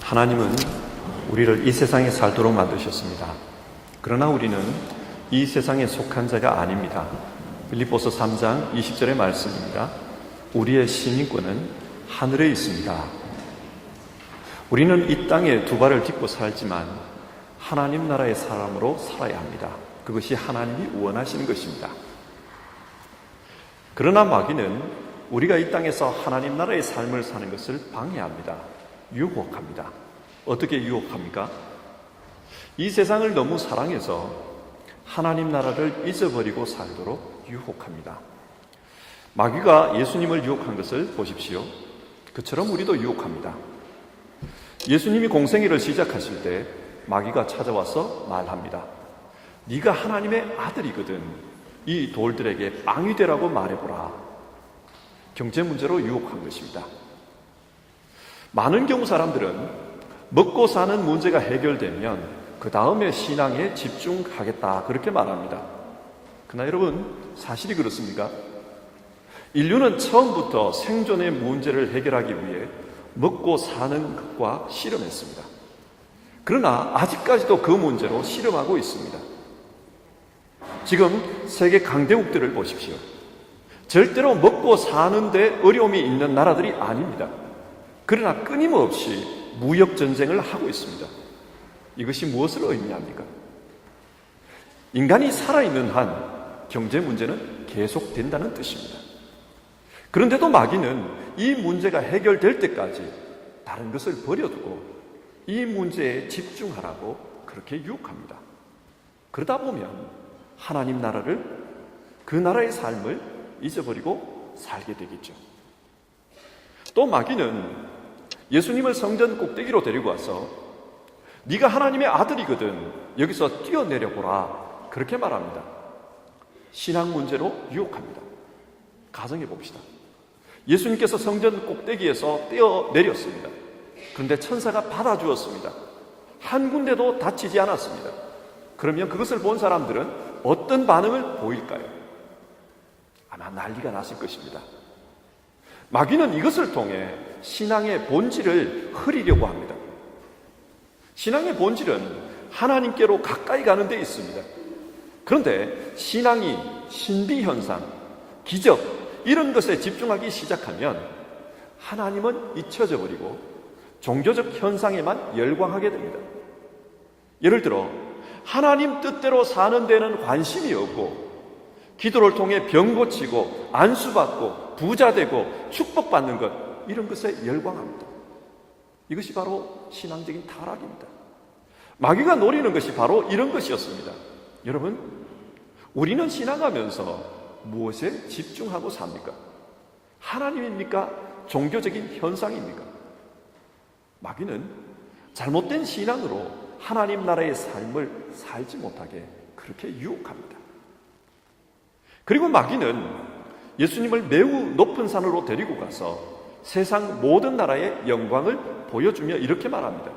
하나님은 우리를 이 세상에 살도록 만드셨습니다. 그러나 우리는 이 세상에 속한 자가 아닙니다. 빌립보서 3장 20절의 말씀입니다. 우리의 시민권은 하늘에 있습니다. 우리는 이 땅에 두 발을 딛고 살지만 하나님 나라의 사람으로 살아야 합니다. 그것이 하나님이 원하시는 것입니다. 그러나 마귀는 우리가 이 땅에서 하나님 나라의 삶을 사는 것을 방해합니다. 유혹합니다. 어떻게 유혹합니까? 이 세상을 너무 사랑해서 하나님 나라를 잊어버리고 살도록 유혹합니다. 마귀가 예수님을 유혹한 것을 보십시오. 그처럼 우리도 유혹합니다. 예수님이 공생애를 시작하실 때 마귀가 찾아와서 말합니다. 네가 하나님의 아들이거든. 이 돌들에게 빵이 되라고 말해보라. 경제 문제로 유혹한 것입니다. 많은 경우 사람들은 먹고 사는 문제가 해결되면 그 다음에 신앙에 집중하겠다 그렇게 말합니다. 그러나 여러분, 사실이 그렇습니까? 인류는 처음부터 생존의 문제를 해결하기 위해 먹고 사는 것과 실험했습니다. 그러나 아직까지도 그 문제로 실험하고 있습니다. 지금 세계 강대국들을 보십시오. 절대로 먹고 사는데 어려움이 있는 나라들이 아닙니다. 그러나 끊임없이 무역 전쟁을 하고 있습니다. 이것이 무엇을 의미합니까? 인간이 살아있는 한 경제 문제는 계속된다는 뜻입니다. 그런데도 마귀는 이 문제가 해결될 때까지 다른 것을 버려두고 이 문제에 집중하라고 그렇게 유혹합니다. 그러다 보면 하나님 나라를, 그 나라의 삶을 잊어버리고 살게 되겠죠. 또 마귀는 예수님을 성전 꼭대기로 데리고 와서 네가 하나님의 아들이거든. 여기서 뛰어내려 보라. 그렇게 말합니다. 신앙 문제로 유혹합니다. 가정해 봅시다. 예수님께서 성전 꼭대기에서 뛰어내렸습니다. 그런데 천사가 받아주었습니다. 한 군데도 다치지 않았습니다. 그러면 그것을 본 사람들은 어떤 반응을 보일까요? 아마 난리가 났을 것입니다. 마귀는 이것을 통해 신앙의 본질을 흐리려고 합니다. 신앙의 본질은 하나님께로 가까이 가는 데 있습니다. 그런데 신앙이 신비현상, 기적 이런 것에 집중하기 시작하면 하나님은 잊혀져 버리고 종교적 현상에만 열광하게 됩니다. 예를 들어 하나님 뜻대로 사는 데는 관심이 없고 기도를 통해 병 고치고 안수받고 부자 되고 축복받는 것, 이런 것에 열광합니다. 이것이 바로 신앙적인 타락입니다. 마귀가 노리는 것이 바로 이런 것이었습니다. 여러분, 우리는 신앙하면서 무엇에 집중하고 삽니까? 하나님입니까? 종교적인 현상입니까? 마귀는 잘못된 신앙으로 하나님 나라의 삶을 살지 못하게 그렇게 유혹합니다. 그리고 마귀는 예수님을 매우 높은 산으로 데리고 가서 세상 모든 나라의 영광을 보여주며 이렇게 말합니다.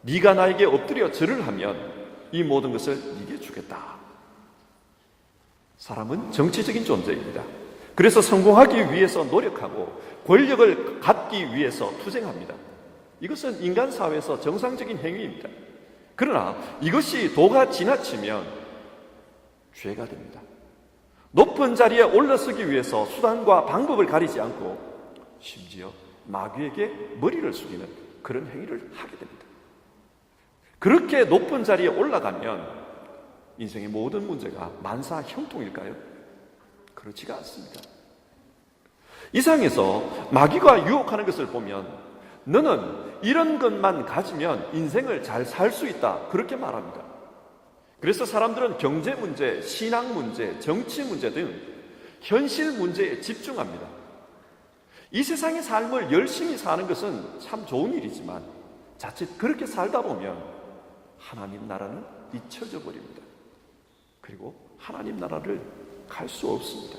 네가 나에게 엎드려 절을 하면 이 모든 것을 네게 주겠다. 사람은 정치적인 존재입니다. 그래서 성공하기 위해서 노력하고 권력을 갖기 위해서 투쟁합니다. 이것은 인간 사회에서 정상적인 행위입니다. 그러나 이것이 도가 지나치면 죄가 됩니다. 높은 자리에 올라서기 위해서 수단과 방법을 가리지 않고 심지어 마귀에게 머리를 숙이는 그런 행위를 하게 됩니다. 그렇게 높은 자리에 올라가면 인생의 모든 문제가 만사 형통일까요? 그렇지가 않습니다. 이 세상에서 마귀가 유혹하는 것을 보면 너는 이런 것만 가지면 인생을 잘 살 수 있다 그렇게 말합니다. 그래서 사람들은 경제 문제, 신앙 문제, 정치 문제 등 현실 문제에 집중합니다. 이 세상의 삶을 열심히 사는 것은 참 좋은 일이지만 자칫 그렇게 살다 보면 하나님 나라는 잊혀져 버립니다. 그리고 하나님 나라를 갈 수 없습니다.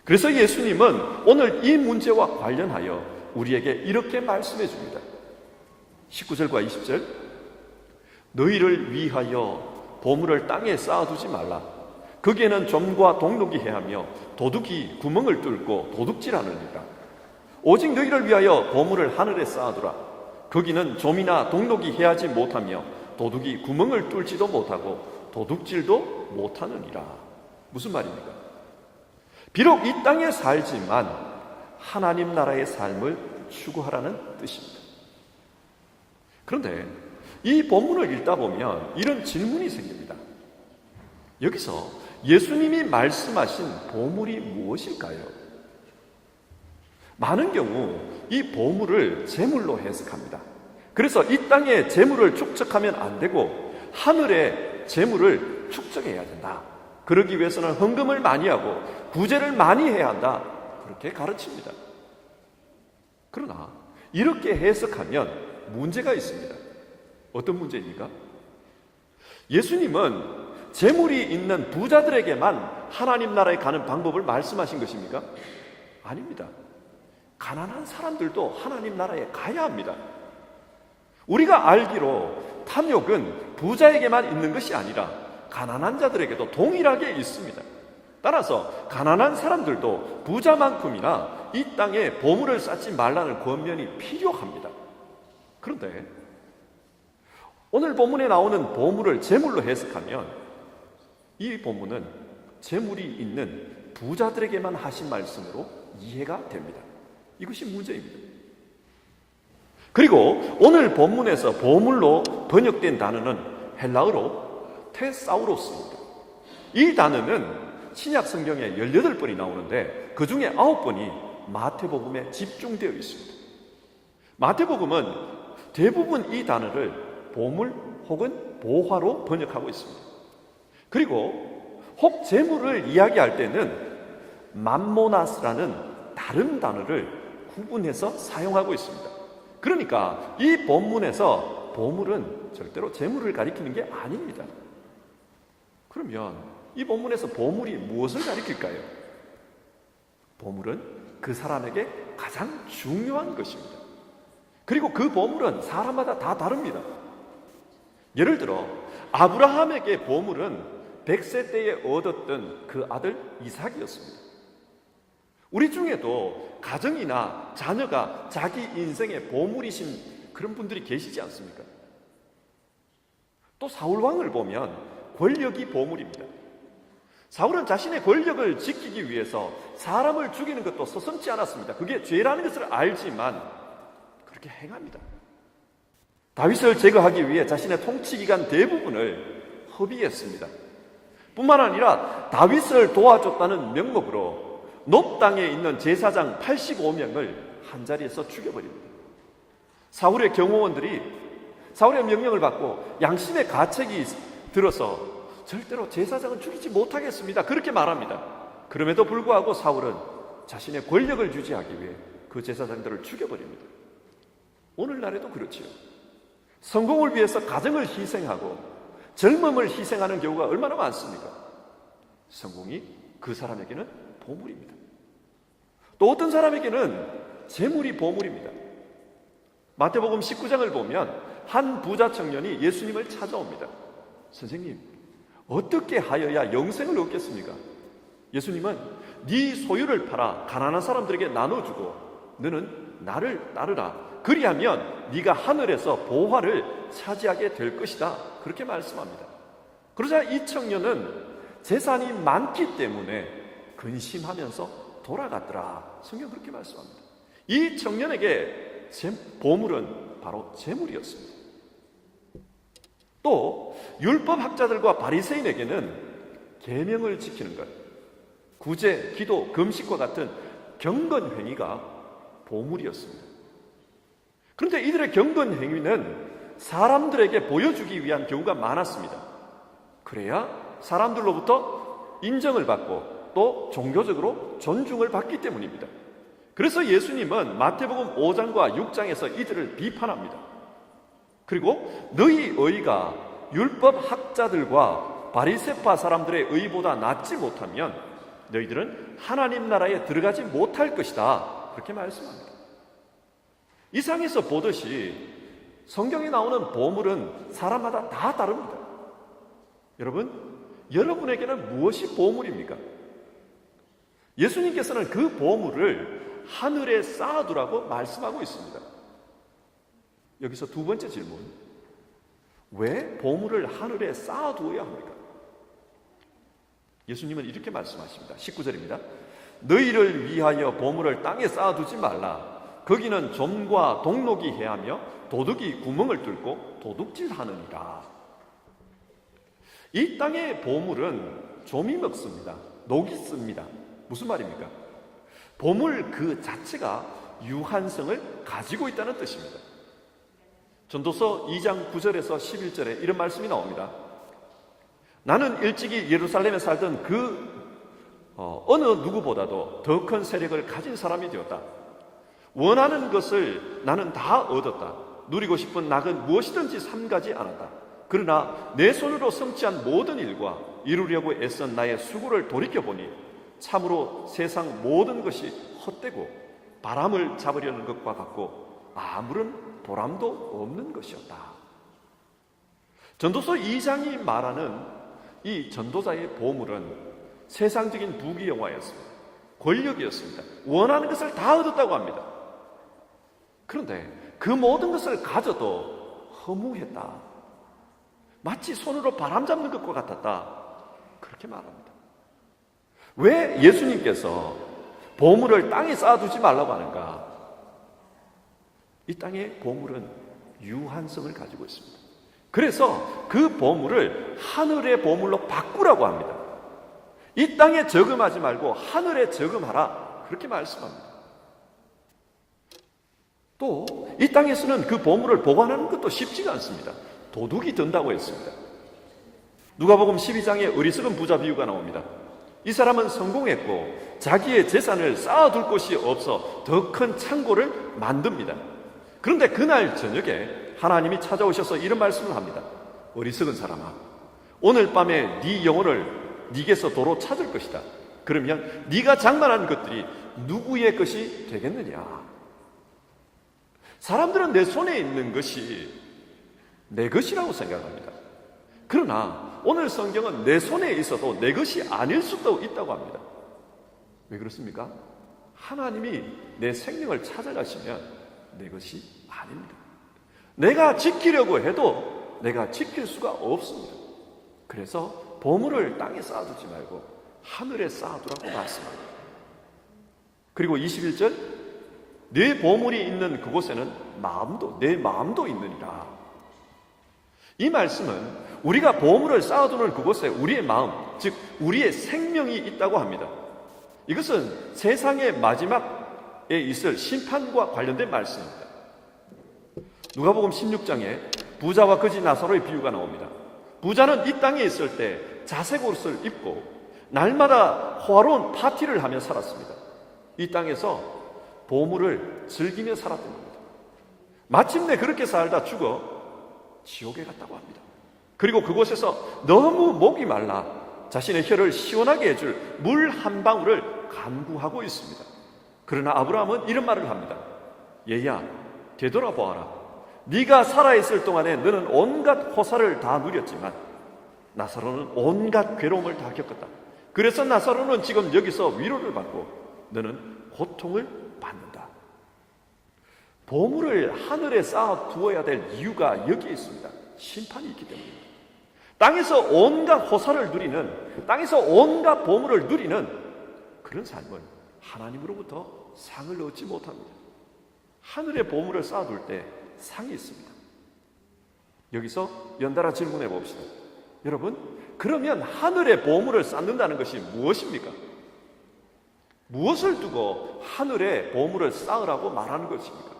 그래서 예수님은 오늘 이 문제와 관련하여 우리에게 이렇게 말씀해 줍니다. 19절과 20절, 너희를 위하여 보물을 땅에 쌓아두지 말라. 거기에는 좀과 동록이 해하며 도둑이 구멍을 뚫고 도둑질하느니라. 오직 너희를 위하여 보물을 하늘에 쌓아두라. 거기는 좀이나 동록이 해하지 못하며 도둑이 구멍을 뚫지도 못하고 도둑질도 못하느니라. 무슨 말입니까? 비록 이 땅에 살지만 하나님 나라의 삶을 추구하라는 뜻입니다. 그런데 이 본문을 읽다 보면 이런 질문이 생깁니다. 여기서 예수님이 말씀하신 보물이 무엇일까요? 많은 경우 이 보물을 재물로 해석합니다. 그래서 이 땅에 재물을 축적하면 안 되고 하늘의 재물을 축적해야 된다. 그러기 위해서는 헌금을 많이 하고 구제를 많이 해야 한다. 그렇게 가르칩니다. 그러나 이렇게 해석하면 문제가 있습니다. 어떤 문제입니까? 예수님은 재물이 있는 부자들에게만 하나님 나라에 가는 방법을 말씀하신 것입니까? 아닙니다. 가난한 사람들도 하나님 나라에 가야 합니다. 우리가 알기로 탐욕은 부자에게만 있는 것이 아니라 가난한 자들에게도 동일하게 있습니다. 따라서 가난한 사람들도 부자만큼이나 이 땅에 보물을 쌓지 말라는 권면이 필요합니다. 그런데 오늘 본문에 나오는 보물을 재물로 해석하면 이 본문은 재물이 있는 부자들에게만 하신 말씀으로 이해가 됩니다. 이것이 문제입니다. 그리고 오늘 본문에서 보물로 번역된 단어는 헬라어로 테사우로스입니다. 이 단어는 신약 성경에 18번이 나오는데 그 중에 9번이 마태복음에 집중되어 있습니다. 마태복음은 대부분 이 단어를 보물 혹은 보화로 번역하고 있습니다. 그리고 혹 재물을 이야기할 때는 맘모나스라는 다른 단어를 구분해서 사용하고 있습니다. 그러니까 이 본문에서 보물은 절대로 재물을 가리키는 게 아닙니다. 그러면 이 본문에서 보물이 무엇을 가리킬까요? 보물은 그 사람에게 가장 중요한 것입니다. 그리고 그 보물은 사람마다 다 다릅니다. 예를 들어 아브라함에게 보물은 100세 때에 얻었던 그 아들 이삭이었습니다. 우리 중에도 가정이나 자녀가 자기 인생의 보물이신 그런 분들이 계시지 않습니까? 또 사울왕을 보면 권력이 보물입니다. 사울은 자신의 권력을 지키기 위해서 사람을 죽이는 것도 서슴지 않았습니다. 그게 죄라는 것을 알지만 그렇게 행합니다. 다윗을 제거하기 위해 자신의 통치기간 대부분을 허비했습니다. 뿐만 아니라 다윗을 도와줬다는 명목으로 놋 땅에 있는 제사장 85명을 한자리에서 죽여버립니다. 사울의 경호원들이 사울의 명령을 받고 양심의 가책이 들어서 절대로 제사장은 죽이지 못하겠습니다. 그렇게 말합니다. 그럼에도 불구하고 사울은 자신의 권력을 유지하기 위해 그 제사장들을 죽여버립니다. 오늘날에도 그렇지요. 성공을 위해서 가정을 희생하고 젊음을 희생하는 경우가 얼마나 많습니까? 성공이 그 사람에게는 보물입니다. 또 어떤 사람에게는 재물이 보물입니다. 마태복음 19장을 보면 한 부자 청년이 예수님을 찾아옵니다. 선생님, 어떻게 하여야 영생을 얻겠습니까? 예수님은 네 소유를 팔아 가난한 사람들에게 나눠주고 너는 나를 따르라. 그리하면 네가 하늘에서 보화를 차지하게 될 것이다. 그렇게 말씀합니다. 그러자 이 청년은 재산이 많기 때문에 근심하면서 돌아갔더라. 성경 그렇게 말씀합니다. 이 청년에게 보물은 바로 재물이었습니다. 또 율법학자들과 바리새인에게는 계명을 지키는 것, 구제, 기도, 금식과 같은 경건 행위가 보물이었습니다. 그런데 이들의 경건 행위는 사람들에게 보여주기 위한 경우가 많았습니다. 그래야 사람들로부터 인정을 받고 또 종교적으로 존중을 받기 때문입니다. 그래서 예수님은 마태복음 5장과 6장에서 이들을 비판합니다. 그리고 너희 의가 율법 학자들과 바리새파 사람들의 의보다 낫지 못하면 너희들은 하나님 나라에 들어가지 못할 것이다. 그렇게 말씀합니다. 이 상에서 보듯이 성경에 나오는 보물은 사람마다 다 다릅니다. 여러분에게는 무엇이 보물입니까? 예수님께서는 그 보물을 하늘에 쌓아두라고 말씀하고 있습니다. 여기서 두 번째 질문. 왜 보물을 하늘에 쌓아두어야 합니까? 예수님은 이렇게 말씀하십니다. 19절입니다. 너희를 위하여 보물을 땅에 쌓아두지 말라. 거기는 좀과 동록이 해하며 도둑이 구멍을 뚫고 도둑질하느니라. 이 땅의 보물은 좀이 먹습니다. 녹이 씁니다. 무슨 말입니까? 보물 그 자체가 유한성을 가지고 있다는 뜻입니다. 전도서 2장 9절에서 11절에 이런 말씀이 나옵니다. 나는 일찍이 예루살렘에 살던 어느 누구보다도 더 큰 세력을 가진 사람이 되었다. 원하는 것을 나는 다 얻었다. 누리고 싶은 낙은 무엇이든지 삼가지 않았다. 그러나 내 손으로 성취한 모든 일과 이루려고 애쓴 나의 수고를 돌이켜보니 참으로 세상 모든 것이 헛되고 바람을 잡으려는 것과 같고 아무런 보람도 없는 것이었다. 전도서 2장이 말하는 이 전도자의 보물은 세상적인 부귀영화였습니다. 권력이었습니다. 원하는 것을 다 얻었다고 합니다. 그런데 그 모든 것을 가져도 허무했다. 마치 손으로 바람 잡는 것과 같았다. 그렇게 말합니다. 왜 예수님께서 보물을 땅에 쌓아두지 말라고 하는가? 이 땅의 보물은 유한성을 가지고 있습니다. 그래서 그 보물을 하늘의 보물로 바꾸라고 합니다. 이 땅에 저금하지 말고 하늘에 저금하라. 그렇게 말씀합니다. 또 이 땅에서는 그 보물을 보관하는 것도 쉽지가 않습니다. 도둑이 든다고 했습니다. 누가복음 12장에 어리석은 부자 비유가 나옵니다. 이 사람은 성공했고 자기의 재산을 쌓아둘 곳이 없어 더 큰 창고를 만듭니다. 그런데 그날 저녁에 하나님이 찾아오셔서 이런 말씀을 합니다. 어리석은 사람아, 오늘 밤에 네 영혼을 네게서 도로 찾을 것이다. 그러면 네가 장만한 것들이 누구의 것이 되겠느냐? 사람들은 내 손에 있는 것이 내 것이라고 생각합니다. 그러나 오늘 성경은 내 손에 있어도 내 것이 아닐 수도 있다고 합니다. 왜 그렇습니까? 하나님이 내 생명을 찾아가시면 내 것이 아닙니다. 내가 지키려고 해도 내가 지킬 수가 없습니다. 그래서 보물을 땅에 쌓아두지 말고 하늘에 쌓아두라고 말씀합니다. 그리고 21절, 내 보물이 있는 그곳에는 내 마음도 있느니라. 이 말씀은 우리가 보물을 쌓아두는 그곳에 우리의 마음, 즉 우리의 생명이 있다고 합니다. 이것은 세상의 마지막에 있을 심판과 관련된 말씀입니다. 누가복음 16장에 부자와 거지 나사로의 비유가 나옵니다. 부자는 이 땅에 있을 때 자색 옷을 입고 날마다 호화로운 파티를 하며 살았습니다. 이 땅에서 보물을 즐기며 살았던 겁니다. 마침내 그렇게 살다 죽어 지옥에 갔다고 합니다. 그리고 그곳에서 너무 목이 말라 자신의 혀를 시원하게 해줄 물 한 방울을 간구하고 있습니다. 그러나 아브라함은 이런 말을 합니다. 얘야, 되돌아보아라. 네가 살아있을 동안에 너는 온갖 호사를 다 누렸지만 나사로는 온갖 괴로움을 다 겪었다. 그래서 나사로는 지금 여기서 위로를 받고 너는 고통을 받는다. 보물을 하늘에 쌓아 두어야 될 이유가 여기에 있습니다. 심판이 있기 때문입니다. 땅에서 온갖 호사를 누리는, 땅에서 온갖 보물을 누리는 그런 삶은 하나님으로부터 상을 얻지 못합니다. 하늘에 보물을 쌓아둘 때 상이 있습니다. 여기서 연달아 질문해 봅시다. 여러분, 그러면 하늘에 보물을 쌓는다는 것이 무엇입니까? 무엇을 두고 하늘에 보물을 쌓으라고 말하는 것입니까?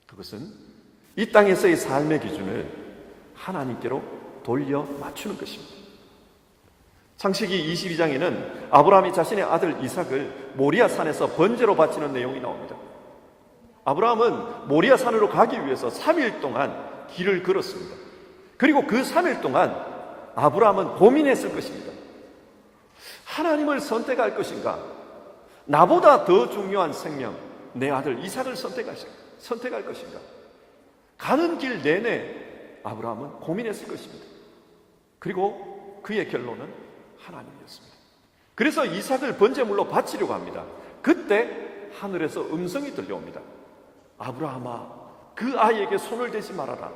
그것은 이 땅에서의 삶의 기준을 하나님께로 돌려 맞추는 것입니다. 창세기 22장에는 아브라함이 자신의 아들 이삭을 모리아 산에서 번제로 바치는 내용이 나옵니다. 아브라함은 모리아 산으로 가기 위해서 3일 동안 길을 걸었습니다. 그리고 그 3일 동안 아브라함은 고민했을 것입니다. 하나님을 선택할 것인가? 나보다 더 중요한 생명, 내 아들 이삭을 선택할 것인가? 가는 길 내내 아브라함은 고민했을 것입니다. 그리고 그의 결론은 하나님이었습니다. 그래서 이삭을 번제물로 바치려고 합니다. 그때 하늘에서 음성이 들려옵니다. 아브라함아, 그 아이에게 손을 대지 말아라.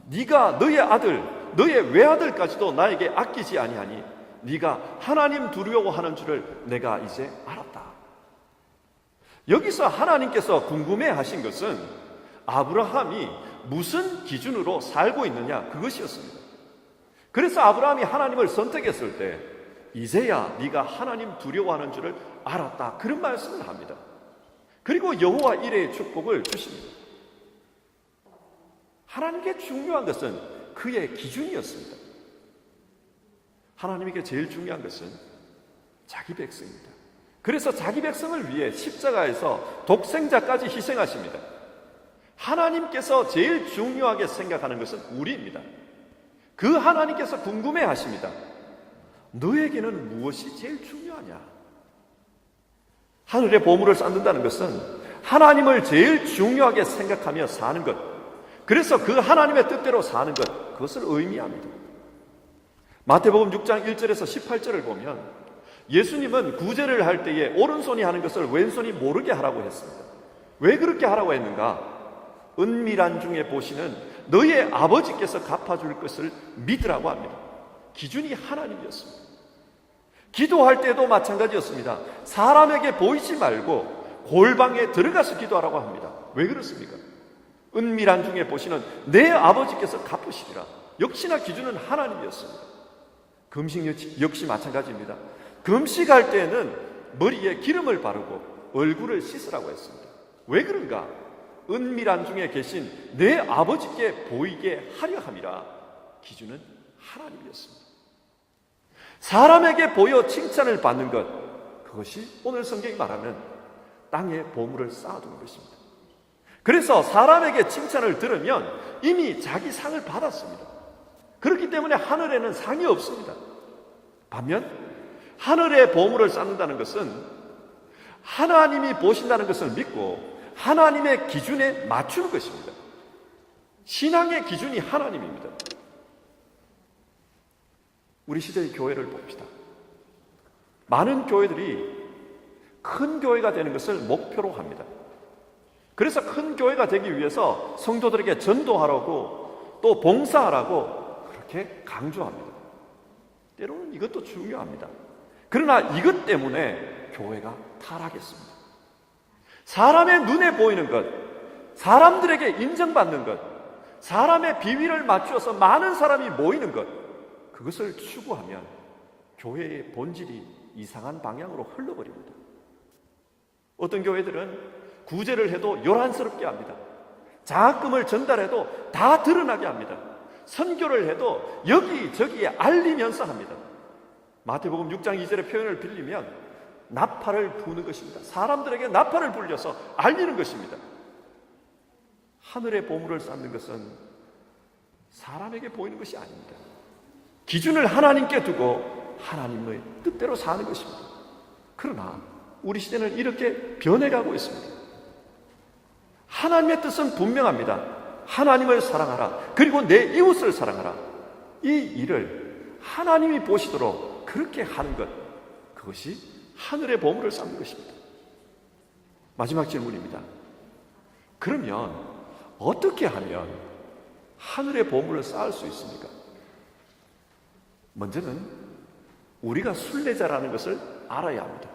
네가 너의 아들, 너의 외아들까지도 나에게 아끼지 아니하니 네가 하나님 두려워하는 줄을 내가 이제 알았다. 여기서 하나님께서 궁금해하신 것은 아브라함이 무슨 기준으로 살고 있느냐, 그것이었습니다. 그래서 아브라함이 하나님을 선택했을 때 이제야 네가 하나님 두려워하는 줄을 알았다, 그런 말씀을 합니다. 그리고 여호와 이레의 축복을 주십니다. 하나님께 중요한 것은 그의 기준이었습니다. 하나님에게 제일 중요한 것은 자기 백성입니다. 그래서 자기 백성을 위해 십자가에서 독생자까지 희생하십니다. 하나님께서 제일 중요하게 생각하는 것은 우리입니다. 그 하나님께서 궁금해 하십니다. 너에게는 무엇이 제일 중요하냐? 하늘의 보물을 쌓는다는 것은 하나님을 제일 중요하게 생각하며 사는 것, 그래서 그 하나님의 뜻대로 사는 것, 그것을 의미합니다. 마태복음 6장 1절에서 18절을 보면 예수님은 구제를 할 때에 오른손이 하는 것을 왼손이 모르게 하라고 했습니다. 왜 그렇게 하라고 했는가? 은밀한 중에 보시는 너의 아버지께서 갚아줄 것을 믿으라고 합니다. 기준이 하나님이었습니다. 기도할 때도 마찬가지였습니다. 사람에게 보이지 말고 골방에 들어가서 기도하라고 합니다. 왜 그렇습니까? 은밀한 중에 보시는 내 아버지께서 갚으시리라. 역시나 기준은 하나님이었습니다. 금식 역시 마찬가지입니다. 금식할 때는 머리에 기름을 바르고 얼굴을 씻으라고 했습니다. 왜 그런가? 은밀한 중에 계신 내 아버지께 보이게 하려 함이라. 기준은 하나님이었습니다. 사람에게 보여 칭찬을 받는 것, 그것이 오늘 성경이 말하는 땅에 보물을 쌓아두는 것입니다. 그래서 사람에게 칭찬을 들으면 이미 자기 상을 받았습니다. 그렇기 때문에 하늘에는 상이 없습니다. 반면 하늘에 보물을 쌓는다는 것은 하나님이 보신다는 것을 믿고 하나님의 기준에 맞추는 것입니다. 신앙의 기준이 하나님입니다. 우리 시대의 교회를 봅시다. 많은 교회들이 큰 교회가 되는 것을 목표로 합니다. 그래서 큰 교회가 되기 위해서 성도들에게 전도하라고 또 봉사하라고 그렇게 강조합니다. 때로는 이것도 중요합니다. 그러나 이것 때문에 교회가 타락했습니다. 사람의 눈에 보이는 것, 사람들에게 인정받는 것, 사람의 비위를 맞추어서 많은 사람이 모이는 것, 그것을 추구하면 교회의 본질이 이상한 방향으로 흘러버립니다. 어떤 교회들은 구제를 해도 요란스럽게 합니다. 장학금을 전달해도 다 드러나게 합니다. 선교를 해도 여기저기에 알리면서 합니다. 마태복음 6장 2절의 표현을 빌리면 나팔을 부는 것입니다. 사람들에게 나팔을 불려서 알리는 것입니다. 하늘의 보물을 쌓는 것은 사람에게 보이는 것이 아닙니다. 기준을 하나님께 두고 하나님의 뜻대로 사는 것입니다. 그러나 우리 시대는 이렇게 변해가고 있습니다. 하나님의 뜻은 분명합니다. 하나님을 사랑하라. 그리고 내 이웃을 사랑하라. 이 일을 하나님이 보시도록 그렇게 하는 것, 그것이 하늘의 보물을 쌓는 것입니다. 마지막 질문입니다. 그러면 어떻게 하면 하늘의 보물을 쌓을 수 있습니까? 먼저는 우리가 순례자라는 것을 알아야 합니다.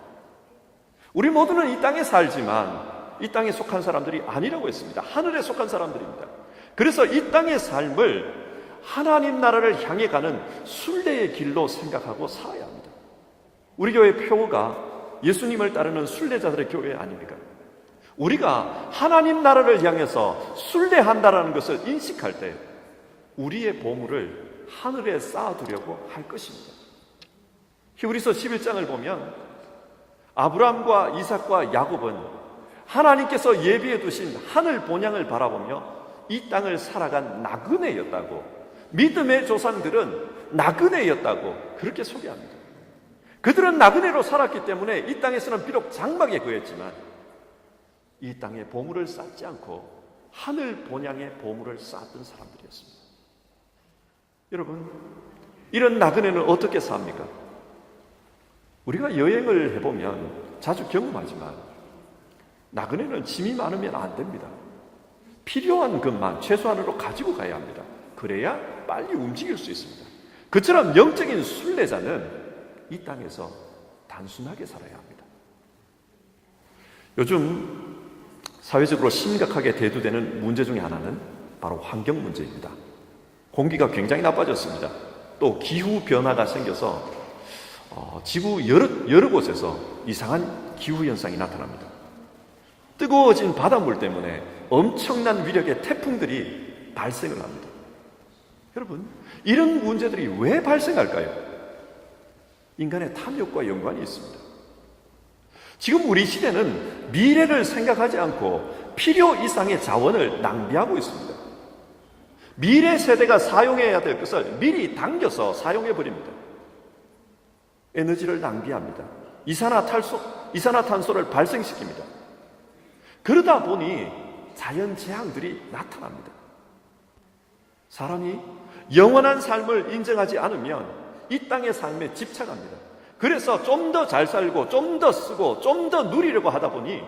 우리 모두는 이 땅에 살지만 이 땅에 속한 사람들이 아니라고 했습니다. 하늘에 속한 사람들입니다. 그래서 이 땅의 삶을 하나님 나라를 향해 가는 순례의 길로 생각하고 살아야 합니다. 우리 교회 표어가 예수님을 따르는 순례자들의 교회 아닙니까? 우리가 하나님 나라를 향해서 순례한다라는 것을 인식할 때 우리의 보물을 하늘에 쌓아두려고 할 것입니다. 히브리서 11장을 보면 아브라함과 이삭과 야곱은 하나님께서 예비해 두신 하늘 본향을 바라보며 이 땅을 살아간 나그네였다고, 믿음의 조상들은 나그네였다고 그렇게 소개합니다. 그들은 나그네로 살았기 때문에 이 땅에서는 비록 장막에 거했지만 이 땅에 보물을 쌓지 않고 하늘 본향의 보물을 쌓았던 사람들이었습니다. 여러분, 이런 나그네는 어떻게 삽니까? 우리가 여행을 해보면 자주 경험하지만 나그네는 짐이 많으면 안 됩니다. 필요한 것만 최소한으로 가지고 가야 합니다. 그래야 빨리 움직일 수 있습니다. 그처럼 영적인 순례자는 이 땅에서 단순하게 살아야 합니다. 요즘 사회적으로 심각하게 대두되는 문제 중에 하나는 바로 환경 문제입니다. 공기가 굉장히 나빠졌습니다. 또 기후 변화가 생겨서 지구 여러 곳에서 이상한 기후 현상이 나타납니다. 뜨거워진 바닷물 때문에 엄청난 위력의 태풍들이 발생을 합니다. 여러분, 이런 문제들이 왜 발생할까요? 인간의 탐욕과 연관이 있습니다. 지금 우리 시대는 미래를 생각하지 않고 필요 이상의 자원을 낭비하고 있습니다. 미래 세대가 사용해야 될 것을 미리 당겨서 사용해버립니다. 에너지를 낭비합니다. 이산화탄소를 발생시킵니다. 그러다 보니 자연재앙들이 나타납니다. 사람이 영원한 삶을 인정하지 않으면 이 땅의 삶에 집착합니다. 그래서 좀 더 잘 살고 좀 더 쓰고 좀 더 누리려고 하다 보니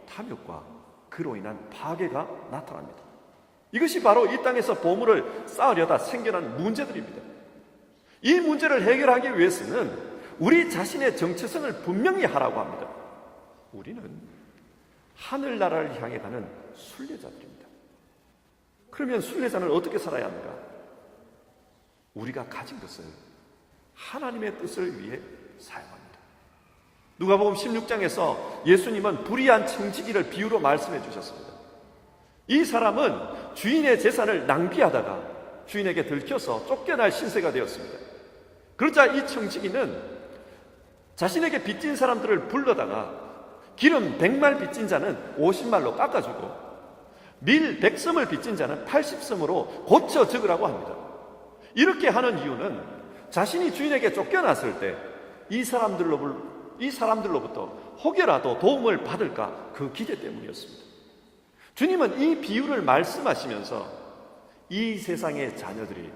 탐욕과 그로 인한 파괴가 나타납니다. 이것이 바로 이 땅에서 보물을 쌓으려다 생겨난 문제들입니다. 이 문제를 해결하기 위해서는 우리 자신의 정체성을 분명히 하라고 합니다. 우리는 하늘나라를 향해 가는 순례자들입니다. 그러면 순례자는 어떻게 살아야 합니까? 우리가 가진 것을 하나님의 뜻을 위해 사용합니다. 누가복음 16장에서 예수님은 불의한 청지기를 비유로 말씀해 주셨습니다. 이 사람은 주인의 재산을 낭비하다가 주인에게 들켜서 쫓겨날 신세가 되었습니다. 그러자 이 청지기는 자신에게 빚진 사람들을 불러다가 기름 100말 빚진 자는 50말로 깎아주고 밀 100섬을 빚진 자는 80섬으로 고쳐 적으라고 합니다. 이렇게 하는 이유는 자신이 주인에게 쫓겨났을 때 이 사람들로부터 혹여라도 도움을 받을까 그 기대 때문이었습니다. 주님은 이 비유를 말씀하시면서 이 세상의 자녀들이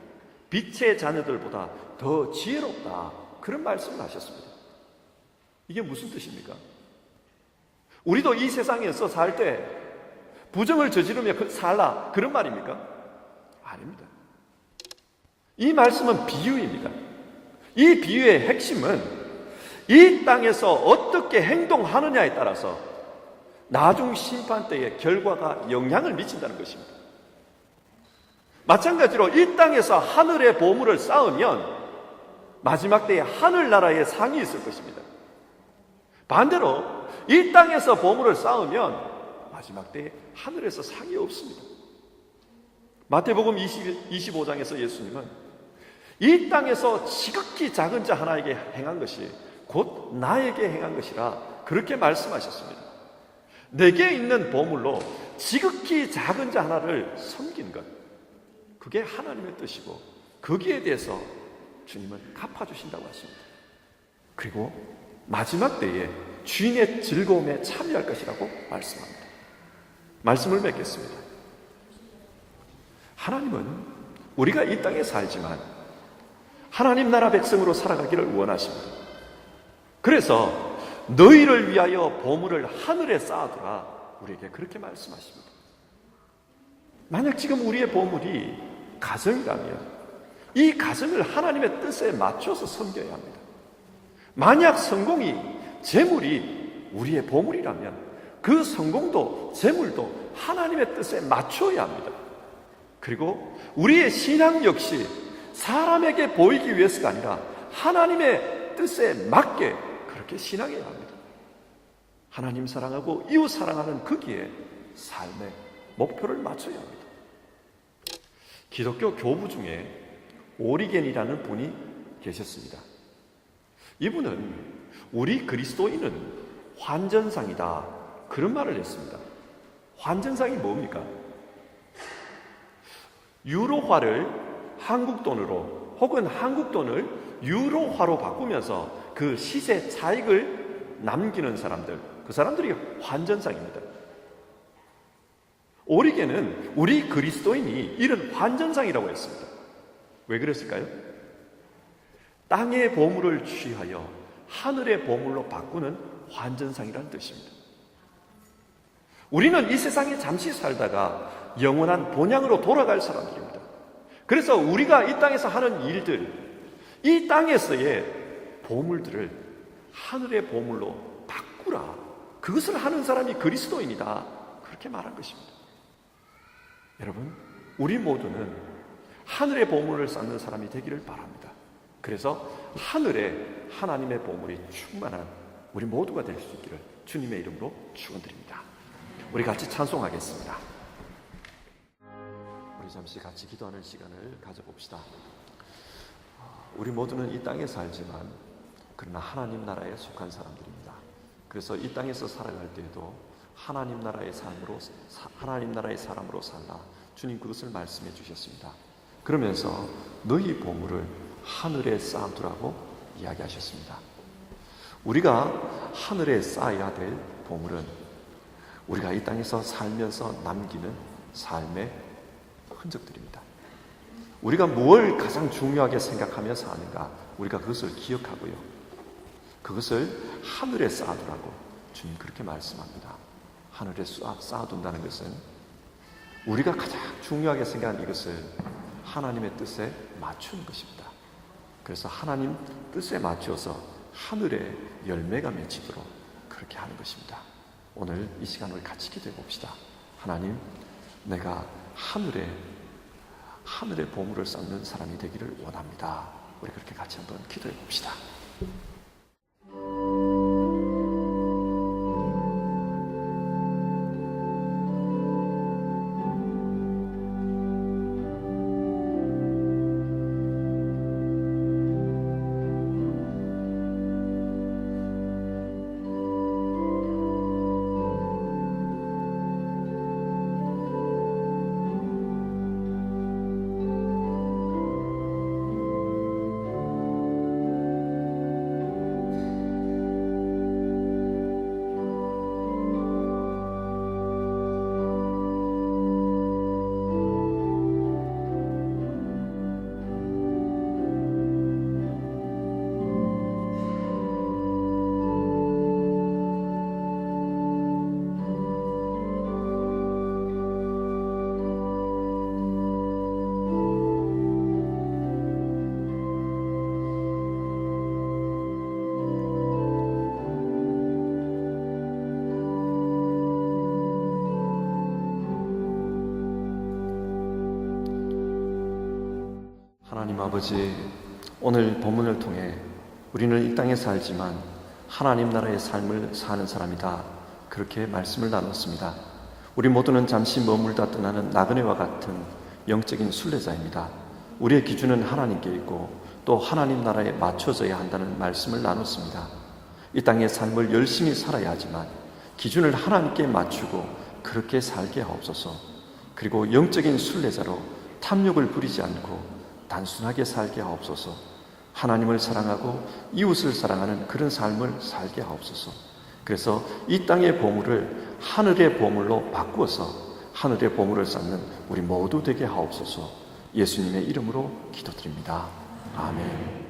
빛의 자녀들보다 더 지혜롭다, 그런 말씀을 하셨습니다. 이게 무슨 뜻입니까? 우리도 이 세상에서 살 때 부정을 저지르며 살라, 그런 말입니까? 아닙니다. 이 말씀은 비유입니다. 이 비유의 핵심은 이 땅에서 어떻게 행동하느냐에 따라서 나중 심판 때의 결과가 영향을 미친다는 것입니다. 마찬가지로 이 땅에서 하늘의 보물을 쌓으면 마지막 때에 하늘나라의 상이 있을 것입니다. 반대로 이 땅에서 보물을 쌓으면 마지막 때에 하늘에서 상이 없습니다. 마태복음 25장에서 예수님은 이 땅에서 지극히 작은 자 하나에게 행한 것이 곧 나에게 행한 것이라 그렇게 말씀하셨습니다. 내게 있는 보물로 지극히 작은 자 하나를 섬긴 것, 그게 하나님의 뜻이고 거기에 대해서 주님은 갚아주신다고 하십니다. 그리고 마지막 때에 주인의 즐거움에 참여할 것이라고 말씀합니다. 말씀을 맺겠습니다. 하나님은 우리가 이 땅에 살지만 하나님 나라 백성으로 살아가기를 원하십니다. 그래서 너희를 위하여 보물을 하늘에 쌓아두라, 우리에게 그렇게 말씀하십니다. 만약 지금 우리의 보물이 가정이라면 이 가정을 하나님의 뜻에 맞춰서 섬겨야 합니다. 만약 성공이, 재물이 우리의 보물이라면 그 성공도 재물도 하나님의 뜻에 맞춰야 합니다. 그리고 우리의 신앙 역시 사람에게 보이기 위해서가 아니라 하나님의 뜻에 맞게 그렇게 신앙해야 합니다. 하나님 사랑하고 이웃 사랑하는 거기에 삶의 목표를 맞춰야 합니다. 기독교 교부 중에 오리겐이라는 분이 계셨습니다. 이분은 우리 그리스도인은 환전상이다, 그런 말을 했습니다. 환전상이 뭡니까? 유로화를 한국 돈으로 혹은 한국 돈을 유로화로 바꾸면서 그 시세 차익을 남기는 사람들, 그 사람들이 환전상입니다. 오리겐은 우리 그리스도인이 이런 환전상이라고 했습니다. 왜 그랬을까요? 땅의 보물을 취하여 하늘의 보물로 바꾸는 환전상이라는 뜻입니다. 우리는 이 세상에 잠시 살다가 영원한 본향으로 돌아갈 사람들입니다. 그래서 우리가 이 땅에서 하는 일들, 이 땅에서의 보물들을 하늘의 보물로 바꾸라. 그것을 하는 사람이 그리스도인이다. 그렇게 말한 것입니다. 여러분, 우리 모두는 하늘의 보물을 쌓는 사람이 되기를 바랍니다. 그래서 하늘에 하나님의 보물이 충만한 우리 모두가 될 수 있기를 주님의 이름으로 축원드립니다. 우리 같이 찬송하겠습니다. 우리 잠시 같이 기도하는 시간을 가져봅시다. 우리 모두는 이 땅에 살지만 그러나 하나님 나라에 속한 사람들입니다. 그래서 이 땅에서 살아갈 때에도 하나님 나라의 삶으로, 하나님 나라의 사람으로 살라. 주님 그것을 말씀해 주셨습니다. 그러면서 너희 보물을 하늘에 쌓아두라고 이야기하셨습니다. 우리가 하늘에 쌓아야 될 보물은 우리가 이 땅에서 살면서 남기는 삶의 흔적들입니다. 우리가 무엇을 가장 중요하게 생각하며 사는가, 우리가 그것을 기억하고요, 그것을 하늘에 쌓아두라고 주님 그렇게 말씀합니다. 하늘에 쌓아둔다는 것은 우리가 가장 중요하게 생각하는 이것을 하나님의 뜻에 맞추는 것입니다. 그래서 하나님 뜻에 맞춰서 하늘에 열매가 맺히도록 그렇게 하는 것입니다. 오늘 이 시간을 같이 기도해 봅시다. 하나님, 내가 하늘에 보물을 쌓는 사람이 되기를 원합니다. 우리 그렇게 같이 한번 기도해 봅시다. 하나님 아버지, 오늘 본문을 통해 우리는 이 땅에 살지만 하나님 나라의 삶을 사는 사람이다, 그렇게 말씀을 나눴습니다. 우리 모두는 잠시 머물다 떠나는 나그네와 같은 영적인 순례자입니다. 우리의 기준은 하나님께 있고 또 하나님 나라에 맞춰져야 한다는 말씀을 나눴습니다. 이 땅의 삶을 열심히 살아야 하지만 기준을 하나님께 맞추고 그렇게 살게 하옵소서. 그리고 영적인 순례자로 탐욕을 부리지 않고 단순하게 살게 하옵소서. 하나님을 사랑하고 이웃을 사랑하는 그런 삶을 살게 하옵소서. 그래서 이 땅의 보물을 하늘의 보물로 바꾸어서 하늘의 보물을 쌓는 우리 모두 되게 하옵소서. 예수님의 이름으로 기도드립니다. 아멘.